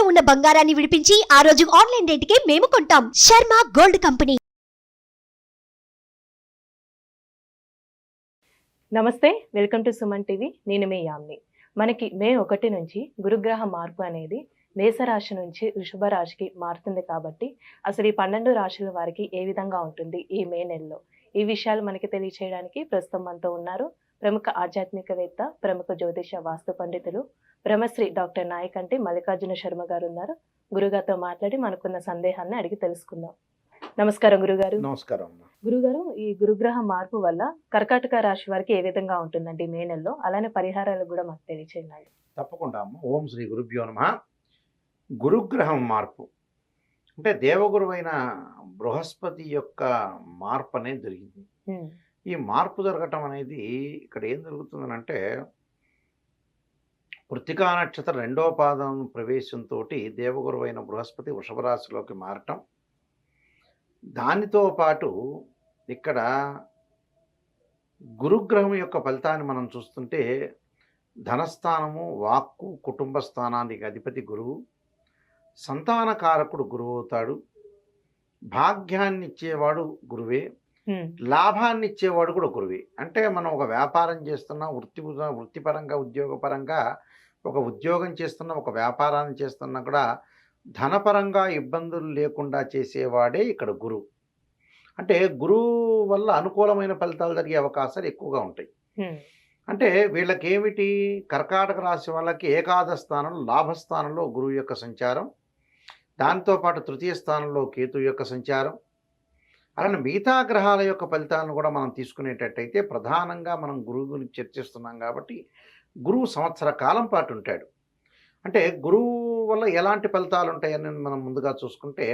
ఉన్న బంగారాన్ని విడిపించి ఆ రోజు ఆన్లైన్ రేటుకే మేము కొంటాం. Sharma gold company. నమస్తే, వెల్కమ్ టు సుమన్ టీవీ. నేను మీ యామ్ని. మనకి మే 1 నుంచి గురుగ్రహ మార్పు అనేది మేషరాశి నుంచి వృషభ రాశికి మారుతుంది కాబట్టి అసలు ఈ 12 రాశుల వారికి ఏ విధంగా ఉంటుంది ఈ మే నెలలో, ఈ విషయాలు మనకి తెలియచేయడానికి ప్రస్తుతం మనతో ఉన్నారు ప్రముఖ ఆధ్యాత్మికవేత్త, ప్రముఖ జ్యోతిష వాస్తు పండితులు బ్రహ్మశ్రీ డాక్టర్ నాయకంటి మల్లికార్జున శర్మ గారు ఉన్నారు. గురుగారితో మాట్లాడి మనకున్న సందేహాన్ని అడిగి తెలుసుకుందాం. నమస్కారం గురుగారు. నమస్కారం. గురుగారు, ఈ గురుగ్రహ మార్పు వల్ల కర్కాటక రాశి వారికి ఏ విధంగా ఉంటుందండి మే నెలలో, అలానే పరిహారాలు కూడా మాకు తెలియచేయండి. తప్పకుండా అమ్మ. ఓం శ్రీ గురుభ్యో నమః. గురుగ్రహం మార్పు అంటే దేవగురువైన బృహస్పతి యొక్క మార్పు అనేది జరిగింది. ఈ మార్పు జరగటం అనేది ఇక్కడ ఏం జరుగుతుందనంటే కృత్తికా నక్షత్ర 2వ పాదం ప్రవేశంతో దేవగురువైన బృహస్పతి వృషభ రాశిలోకి మారటం, దానితో పాటు ఇక్కడ గురుగ్రహం యొక్క ఫలితాన్ని మనం చూస్తుంటే ధనస్థానము, వాక్కు, కుటుంబ స్థానానికి అధిపతి గురువు, సంతానకారకుడు గురువు అవుతాడు, భాగ్యాన్ని ఇచ్చేవాడు గురువే, లాభాన్ని ఇచ్చేవాడు కూడా గురువే. అంటే మనం ఒక వ్యాపారం చేస్తున్నా, వృత్తిపరంగా ఉద్యోగపరంగా ఒక ఉద్యోగం చేస్తున్నా, ఒక వ్యాపారాన్ని చేస్తున్నా కూడా ధనపరంగా ఇబ్బందులు లేకుండా చేసేవాడే ఇక్కడ గురువు. అంటే గురువు వల్ల అనుకూలమైన ఫలితాలు జరిగే అవకాశాలు ఎక్కువగా ఉంటాయి. అంటే వీళ్ళకి ఏమిటి, కర్కాటక రాశి వాళ్ళకి ఏకాదశ స్థానంలో లాభస్థానంలో గురువు యొక్క సంచారం, దాంతోపాటు తృతీయ స్థానంలో కేతు యొక్క సంచారం, అలానే మిగతా గ్రహాల యొక్క ఫలితాలను కూడా మనం తీసుకునేటట్టయితే ప్రధానంగా మనం గురువు గురించి చర్చిస్తున్నాం కాబట్టి గురువు సంవత్సర కాలం పాటు ఉంటాడు. అంటే గురువు వల్ల ఎలాంటి ఫలితాలు ఉంటాయని మనం ముందుగా చూసుకుంటే,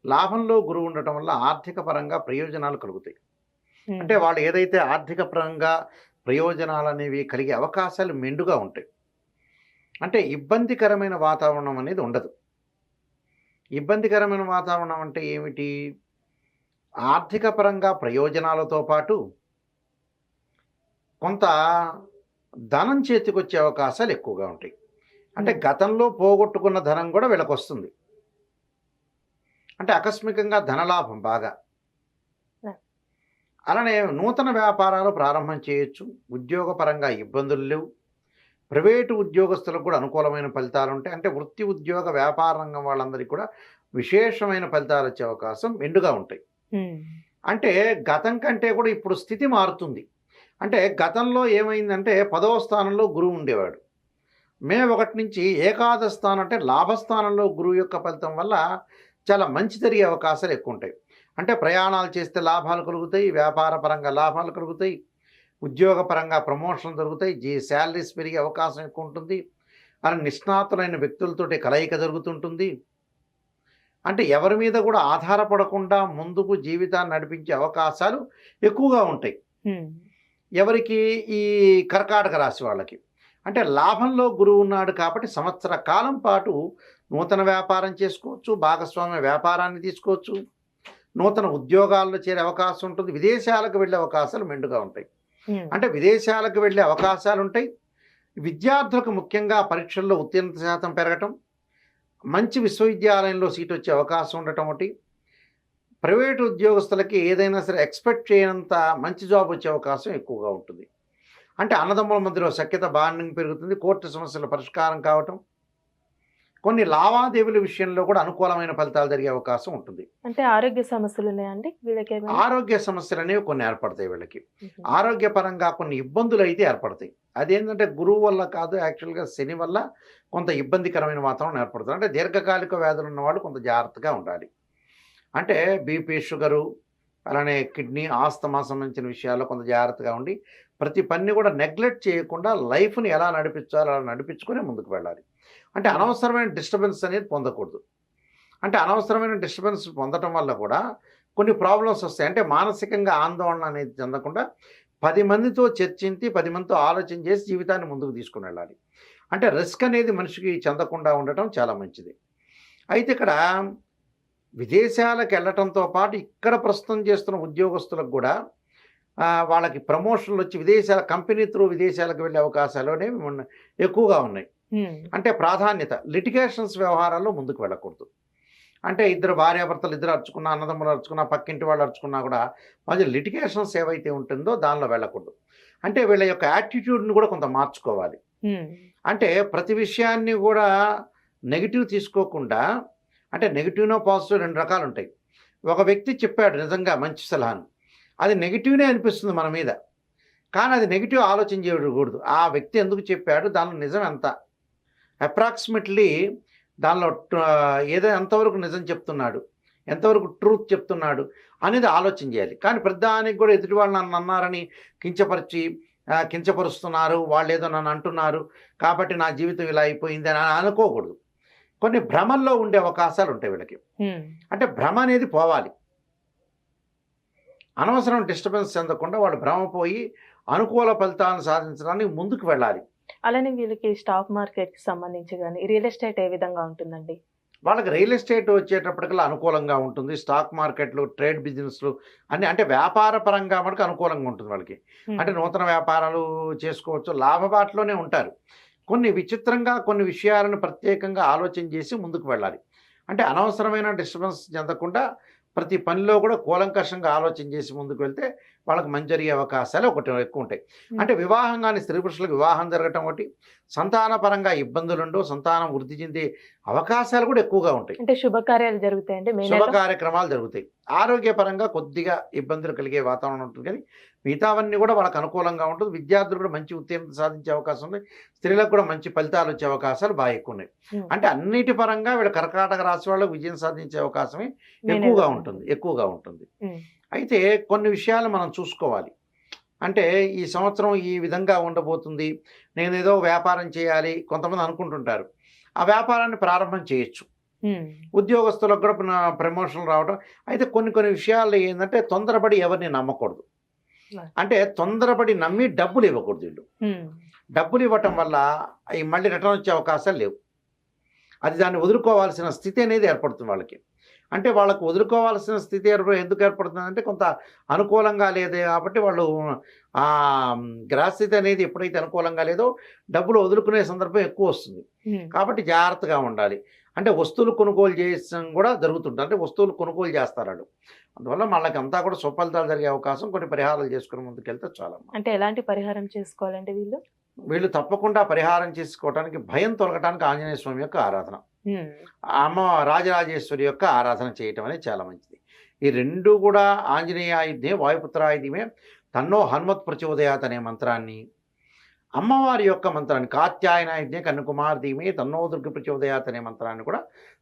లాభంలో గురువు ఉండటం వల్ల ఆర్థిక పరంగా ప్రయోజనాలు కలుగుతాయి. అంటే వాళ్ళు ఏదైతే ఆర్థిక పరంగా ప్రయోజనాలు అనేవి కలిగే అవకాశాలు మెండుగా ఉంటాయి. అంటే ఇబ్బందికరమైన వాతావరణం అనేది ఉండదు. ఇబ్బందికరమైన వాతావరణం అంటే ఏమిటి, ఆర్థిక పరంగా ప్రయోజనాలతో పాటు కొంత ధనం చేతికొచ్చే అవకాశాలు ఎక్కువగా ఉంటాయి. అంటే గతంలో పోగొట్టుకున్న ధనం కూడా వీళ్ళకి వస్తుంది. అంటే ఆకస్మికంగా ధనలాభం బాగా. అలానే నూతన వ్యాపారాలు ప్రారంభం చేయొచ్చు. ఉద్యోగపరంగా ఇబ్బందులు లేవు. ప్రైవేటు ఉద్యోగస్తులకు కూడా అనుకూలమైన ఫలితాలు ఉంటాయి. అంటే వృత్తి, ఉద్యోగ, వ్యాపార రంగం వాళ్ళందరికీ కూడా విశేషమైన ఫలితాలు వచ్చే అవకాశం మెండుగా ఉంటాయి. అంటే గతం కంటే కూడా ఇప్పుడు స్థితి మారుతుంది. అంటే గతంలో ఏమైందంటే 10వ స్థానంలో గురువు ఉండేవాడు. మే 1 నుంచి ఏకాదశ స్థానం అంటే లాభస్థానంలో గురువు యొక్క ఫలితం వల్ల చాలా మంచి జరిగే అవకాశాలు ఎక్కువ ఉంటాయి. అంటే ప్రయాణాలు చేస్తే లాభాలు కలుగుతాయి, వ్యాపార పరంగా లాభాలు కలుగుతాయి, ఉద్యోగపరంగా ప్రమోషన్ దొరుకుతాయి, శాలరీస్ పెరిగే అవకాశం ఎక్కువ ఉంటుంది. అలా నిష్ణాతులైన వ్యక్తులతోటి కలయిక జరుగుతుంటుంది. అంటే ఎవరి మీద కూడా ఆధారపడకుండా ముందుకు జీవితాన్ని నడిపించే అవకాశాలు ఎక్కువగా ఉంటాయి. ఎవరికి, ఈ కర్కాటక రాశి వాళ్ళకి. అంటే లాభంలో గురువు ఉన్నాడు కాబట్టి సంవత్సర కాలం పాటు నూతన వ్యాపారం చేసుకోవచ్చు, భాగస్వామ్య వ్యాపారాన్ని తీసుకోవచ్చు, నూతన ఉద్యోగాల్లో చేరే అవకాశం ఉంటుంది, విదేశాలకు వెళ్ళే అవకాశాలు మెండుగా ఉంటాయి. అంటే విదేశాలకు వెళ్ళే అవకాశాలు ఉంటాయి. విద్యార్థులకు ముఖ్యంగా పరీక్షల్లో ఉత్తీర్ణత శాతం పెరగటం, మంచి విశ్వవిద్యాలయంలో సీట్ వచ్చే అవకాశం ఉండటం ఒకటి, ప్రైవేటు ఉద్యోగస్తులకి ఏదైనా సరే ఎక్స్పెక్ట్ చేయనంత మంచి జాబ్ వచ్చే అవకాశం ఎక్కువగా ఉంటుంది. అంటే అన్నదమ్ముల మధ్యలో సఖ్యత, బాండింగ్ పెరుగుతుంది, కోర్టు సమస్యల పరిష్కారం కావటం, కొన్ని లావాదేవీల విషయంలో కూడా అనుకూలమైన ఫలితాలు జరిగే అవకాశం ఉంటుంది. అంటే ఆరోగ్య సమస్యలు ఉన్నాయండి వీళ్ళకి? ఆరోగ్య సమస్యలు అనేవి కొన్ని ఏర్పడతాయి వీళ్ళకి. ఆరోగ్యపరంగా కొన్ని ఇబ్బందులు అయితే ఏర్పడతాయి. అదేంటంటే గురువు వల్ల కాదు, యాక్చువల్గా శని వల్ల కొంత ఇబ్బందికరమైన వాతావరణం ఏర్పడుతుంది. అంటే దీర్ఘకాలిక వ్యాధులు ఉన్నవాళ్ళు కొంత జాగ్రత్తగా ఉండాలి. అంటే బీపీ, షుగరు, అలానే కిడ్నీ, ఆస్తమా సంబంధించిన విషయాల్లో కొంత జాగ్రత్తగా ఉండి ప్రతి పని కూడా నెగ్లెక్ట్ చేయకుండా లైఫ్ని ఎలా నడిపించాలో అలా నడిపించుకొని ముందుకు వెళ్ళాలి. అంటే అనవసరమైన డిస్టర్బెన్స్ అనేది పొందకూడదు. అంటే అనవసరమైన డిస్టర్బెన్స్ పొందటం వల్ల కూడా కొన్ని ప్రాబ్లమ్స్ వస్తాయి. అంటే మానసికంగా ఆందోళన అనేది చెందకుండా 10 మందితో చర్చించి 10 మందితో ఆలోచన చేసి జీవితాన్ని ముందుకు తీసుకుని వెళ్ళాలి. అంటే రిస్క్ అనేది మనిషికి చెందకుండా ఉండటం చాలా మంచిది. అయితే ఇక్కడ విదేశాలకు వెళ్ళటంతో పాటు ఇక్కడ ప్రస్తుతం చేస్తున్న ఉద్యోగస్తులకు కూడా వాళ్ళకి ప్రమోషన్లు వచ్చి విదేశాల కంపెనీ త్రూ విదేశాలకు వెళ్ళే అవకాశాలు అనేవి ఎక్కువగా ఉన్నాయి. అంటే ప్రాధాన్యత లిటిగేషన్స్ వ్యవహారాల్లో ముందుకు వెళ్ళకూడదు. అంటే ఇద్దరు భార్యాభర్తలు ఇద్దరు అరుచుకున్నా, అన్నదమ్ములు అరుచుకున్నా, పక్కింటి వాళ్ళు అరుచుకున్నా కూడా మధ్య లిటిగేషన్స్ ఏవైతే ఉంటుందో దానిలో వెళ్ళకూడదు. అంటే వీళ్ళ యొక్క యాటిట్యూడ్ని కూడా కొంత మార్చుకోవాలి. అంటే ప్రతి విషయాన్ని కూడా నెగిటివ్ తీసుకోకుండా, అంటే నెగిటివ్నో పాజిటివ్ 2 రకాలు ఉంటాయి. ఒక వ్యక్తి చెప్పాడు నిజంగా మంచి సలహాను, అది నెగిటివ్నే అనిపిస్తుంది మన మీద, కానీ అది నెగిటివ్ ఆలోచన చేయకూడదు. ఆ వ్యక్తి ఎందుకు చెప్పాడు, దానిలో నిజం ఎంత, అప్రాక్సిమేట్లీ దానిలో ఏదో ఎంతవరకు నిజం చెప్తున్నాడు, ఎంతవరకు ట్రూత్ చెప్తున్నాడు అనేది ఆలోచన చేయాలి. కానీ ప్రతిదానికి కూడా ఎదుటి వాళ్ళు నన్ను అన్నారని కించపరుస్తున్నారు, వాళ్ళు ఏదో నన్ను అంటున్నారు కాబట్టి నా జీవితం ఇలా అయిపోయింది అని అనుకోకూడదు. కొన్ని భ్రమల్లో ఉండే అవకాశాలు ఉంటాయి వీళ్ళకి. అంటే భ్రమ అనేది పోవాలి. అనవసరం డిస్టర్బెన్స్ చెందకుండా వాళ్ళు భ్రమ పోయి అనుకూల ఫలితాలను సాధించడానికి ముందుకు వెళ్ళాలి. అలానే వీళ్ళకి స్టాక్ మార్కెట్ కి సంబంధించి కానీ రియల్ ఎస్టేట్ ఏ విధంగా ఉంటుందండి? వాళ్ళకి రియల్ ఎస్టేట్ వచ్చేటప్పటికల్లా అనుకూలంగా ఉంటుంది. స్టాక్ మార్కెట్లు, ట్రేడ్ బిజినెస్లు అన్ని, అంటే వ్యాపార పరంగా మనకు అనుకూలంగా ఉంటుంది వాళ్ళకి. అంటే నూతన వ్యాపారాలు చేసుకోవచ్చు, లాభబాటలోనే ఉంటారు. కొన్ని విచిత్రంగా కొన్ని విషయాలను ప్రత్యేకంగా ఆలోచన చేసి ముందుకు వెళ్ళాలి. అంటే అనవసరమైన డిస్టర్బెన్స్ చెందకుండా ప్రతి పనిలో కూడా కూలంకషంగా ఆలోచన చేసి ముందుకు వెళ్తే వాళ్ళకి మంచి జరిగే అవకాశాలు ఎక్కువ ఉంటాయి. అంటే వివాహం కానీ స్త్రీ పురుషులకు వివాహం జరగటం ఒకటి, సంతానపరంగా ఇబ్బందులుండో సంతానం వృద్ధి చెందే అవకాశాలు కూడా ఎక్కువగా ఉంటాయి. అంటే శుభకార్యాలు జరుగుతాయండి, శుభ కార్యక్రమాలు జరుగుతాయి. ఆరోగ్యపరంగా కొద్దిగా ఇబ్బందులు కలిగే వాతావరణం ఉంటుంది, కానీ మిగతావన్నీ కూడా వాళ్ళకి అనుకూలంగా ఉంటుంది. విద్యార్థులు కూడా మంచి ఉత్తీర్ణత సాధించే అవకాశం ఉంది. స్త్రీలకు కూడా మంచి ఫలితాలు వచ్చే అవకాశాలు బాగా ఎక్కువ ఉన్నాయి. అంటే అన్నిటి పరంగా వీళ్ళు కర్కాటక రాశి వాళ్ళకు విజయం సాధించే అవకాశమే ఎక్కువగా ఉంటుంది. అయితే కొన్ని విషయాలు మనం చూసుకోవాలి. అంటే ఈ సంవత్సరం ఈ విధంగా ఉండబోతుంది, నేను ఏదో వ్యాపారం చేయాలి కొంతమంది అనుకుంటుంటారు. ఆ వ్యాపారాన్ని ప్రారంభం చేయొచ్చు. ఉద్యోగస్తులకు కూడా ప్రమోషన్లు రావడం. అయితే కొన్ని విషయాల్లో ఏంటంటే తొందరపడి ఎవరిని నమ్మకూడదు. అంటే తొందరపడి నమ్మి డబ్బులు ఇవ్వకూడదు. వీళ్ళు డబ్బులు ఇవ్వటం వల్ల అవి మళ్ళీ రిటర్న్ వచ్చే అవకాశాలు లేవు. అది దాన్ని వదులుకోవాల్సిన స్థితి అనేది ఏర్పడుతుంది వాళ్ళకి. అంటే వాళ్ళకు వదులుకోవాల్సిన స్థితి ఎందుకు ఏర్పడుతుందంటే కొంత అనుకూలంగా లేదు కాబట్టి వాళ్ళు గ్రహస్థితి అనేది ఎప్పుడైతే అనుకూలంగా లేదో డబ్బులు వదులుకునే సందర్భం ఎక్కువ వస్తుంది. కాబట్టి జాగ్రత్తగా ఉండాలి. అంటే వస్తువులు కొనుగోలు చేయడం కూడా జరుగుతుంటుంది. అంటే వస్తువులు కొనుగోలు చేస్తారు వాళ్ళు. అందువల్ల వాళ్ళకి అంతా కూడా సుఫలితాలు జరిగే అవకాశం, కొన్ని పరిహారాలు చేసుకుని ముందుకెళ్తే చాలా. అంటే ఎలాంటి పరిహారం చేసుకోవాలంటే వీళ్ళు తప్పకుండా పరిహారం చేసుకోవడానికి, భయం తొలగటానికి ఆంజనేయ స్వామి యొక్క ఆరాధన, అమ్మ రాజరాజేశ్వరి యొక్క ఆరాధన చేయటం అనేది చాలా మంచిది. ఈ 2 కూడా ఆంజనేయాయుధ్యే వాయుపుత్రాయుధ్యమే తన్నో హనుమత్ ప్రచోదయాత్ అనే మంత్రాన్ని, అమ్మవారి యొక్క మంత్రాన్ని కాత్యాయనాయుధ్యే కన్నుకుమార్ ధీమే తన్నో దుర్గ ప్రచోదయాత్ అనే మంత్రాన్ని కూడా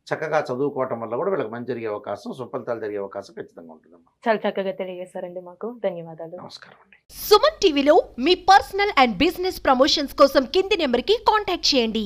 చక్కగా చదువుకోవటం వల్ల కూడా వీళ్ళకి మంచి జరిగే అవకాశం, సుఫలితాలు జరిగే అవకాశం ఖచ్చితంగా ఉంటుందమ్మా. చాలా చక్కగా తెలియజేశారండి, మాకు ధన్యవాదాలు. నమస్కారం అండి. సుమన్ టీవీలో మీ పర్సనల్ అండ్ బిజినెస్ ప్రమోషన్స్ కోసం కింది నెంబర్కి కాంటాక్ట్ చేయండి.